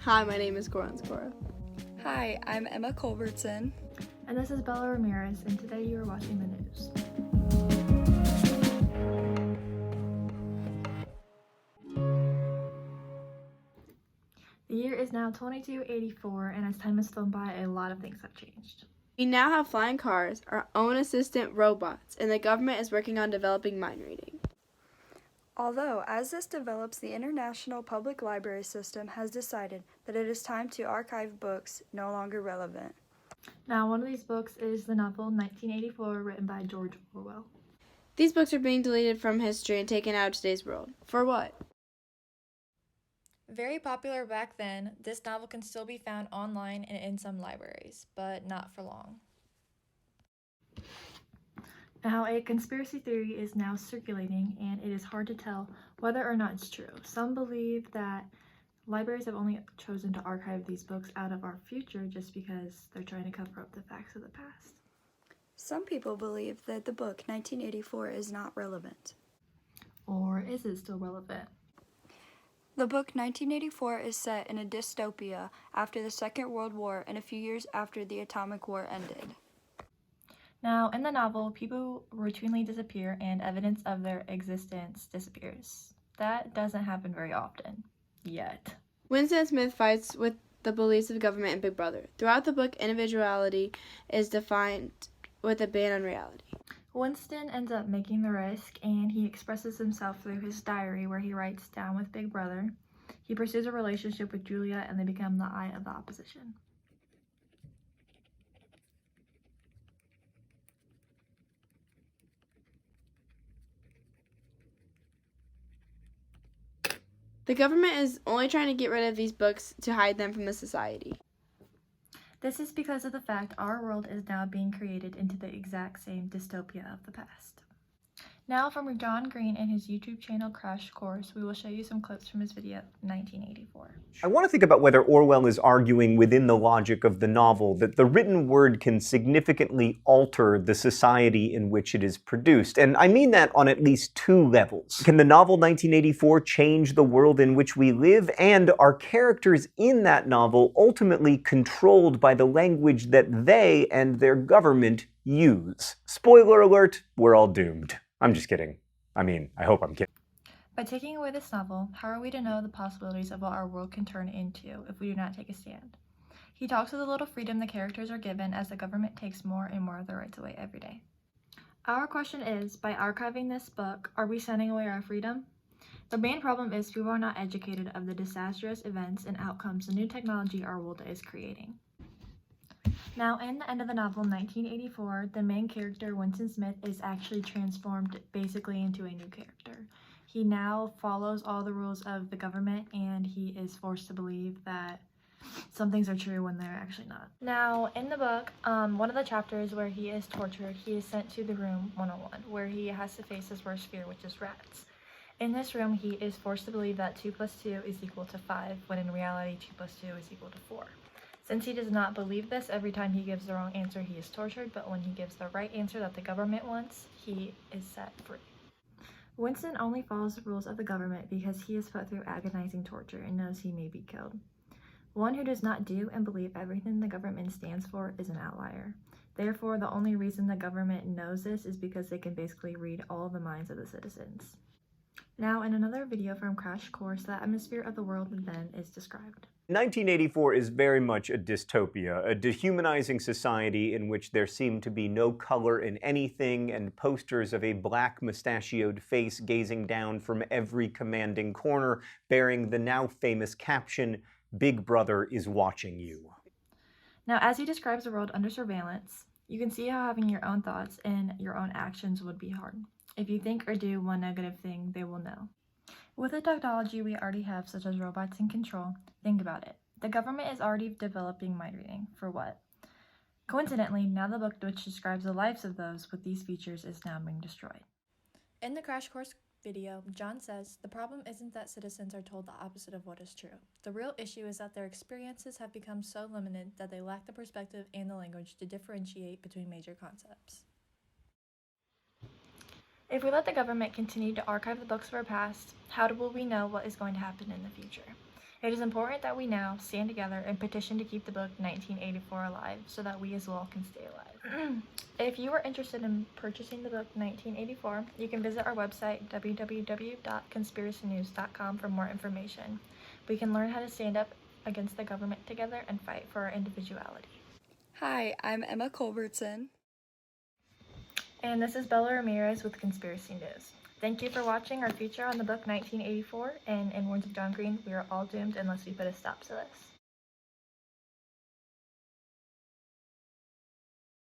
Hi, my name is Corin Scora. Hi, I'm Emma Culbertson. And this is Bella Ramirez, and today you are watching the news. The year is now 2284, and as time has flown by, a lot of things have changed. We now have flying cars, our own assistant robots, and the government is working on developing mind reading. Although, as this develops, the International Public Library System has decided that it is time to archive books no longer relevant. Now, one of these books is the novel 1984, written by George Orwell. These books are being deleted from history and taken out of today's world. For what? Very popular back then, this novel can still be found online and in some libraries, but not for long. Now, a conspiracy theory is now circulating, and it is hard to tell whether or not it's true. Some believe that libraries have only chosen to archive these books out of our future just because they're trying to cover up the facts of the past. Some people believe that the book 1984 is not relevant. Or is it still relevant? The book 1984 is set in a dystopia after the Second World War and a few years after the atomic war ended. Now, in the novel, people routinely disappear and evidence of their existence disappears. That doesn't happen very often. Yet. Winston Smith fights with the beliefs of government and Big Brother. Throughout the book, individuality is defined with a ban on reality. Winston ends up making the risk, and he expresses himself through his diary where he writes down with Big Brother. He pursues a relationship with Julia, and they become the eye of the opposition. The government is only trying to get rid of these books to hide them from the society. This is because of the fact our world is now being created into the exact same dystopia of the past. Now, from John Green and his YouTube channel Crash Course, we will show you some clips from his video 1984. I want to think about whether Orwell is arguing within the logic of the novel that the written word can significantly alter the society in which it is produced. And I mean that on at least two levels. Can the novel 1984 change the world in which we live? And are characters in that novel ultimately controlled by the language that they and their government use? Spoiler alert, we're all doomed. I'm just kidding. I mean, I hope I'm kidding. By taking away this novel, how are we to know the possibilities of what our world can turn into if we do not take a stand? He talks of the little freedom the characters are given as the government takes more and more of their rights away every day. Our question is, by archiving this book, are we sending away our freedom? The main problem is people are not educated of the disastrous events and outcomes the new technology our world is creating. Now, in the end of the novel, 1984, the main character, Winston Smith, is actually transformed basically into a new character. He now follows all the rules of the government, and he is forced to believe that some things are true when they're actually not. Now, in the book, one of the chapters where he is tortured, he is sent to the room 101, where he has to face his worst fear, which is rats. In this room, he is forced to believe that 2 + 2 is equal to 5, when in reality 2 + 2 is equal to 4. Since he does not believe this, every time he gives the wrong answer, he is tortured, but when he gives the right answer that the government wants, he is set free. Winston only follows the rules of the government because he is put through agonizing torture and knows he may be killed. One who does not do and believe everything the government stands for is an outlier. Therefore, the only reason the government knows this is because they can basically read all the minds of the citizens. Now, in another video from Crash Course, the atmosphere of the world then is described. 1984 is very much a dystopia, a dehumanizing society in which there seemed to be no color in anything and posters of a black mustachioed face gazing down from every commanding corner bearing the now famous caption, "Big Brother is watching you." Now, as he describes the world under surveillance, you can see how having your own thoughts and your own actions would be hard. If you think or do one negative thing, they will know. With the technology we already have, such as robots in control, think about it. The government is already developing mind reading. For what? Coincidentally, now the book which describes the lives of those with these features is now being destroyed. In the Crash Course video, John says, the problem isn't that citizens are told the opposite of what is true. The real issue is that their experiences have become so limited that they lack the perspective and the language to differentiate between major concepts. If we let the government continue to archive the books of our past, how will we know what is going to happen in the future? It is important that we now stand together and petition to keep the book 1984 alive so that we as well can stay alive. If you are interested in purchasing the book 1984, you can visit our website www.conspiracynews.com for more information. We can learn how to stand up against the government together and fight for our individuality. Hi, I'm Emma Culbertson. And this is Bella Ramirez with Conspiracy News. Thank you for watching our feature on the book 1984, and in words of John Green, we are all doomed unless we put a stop to this.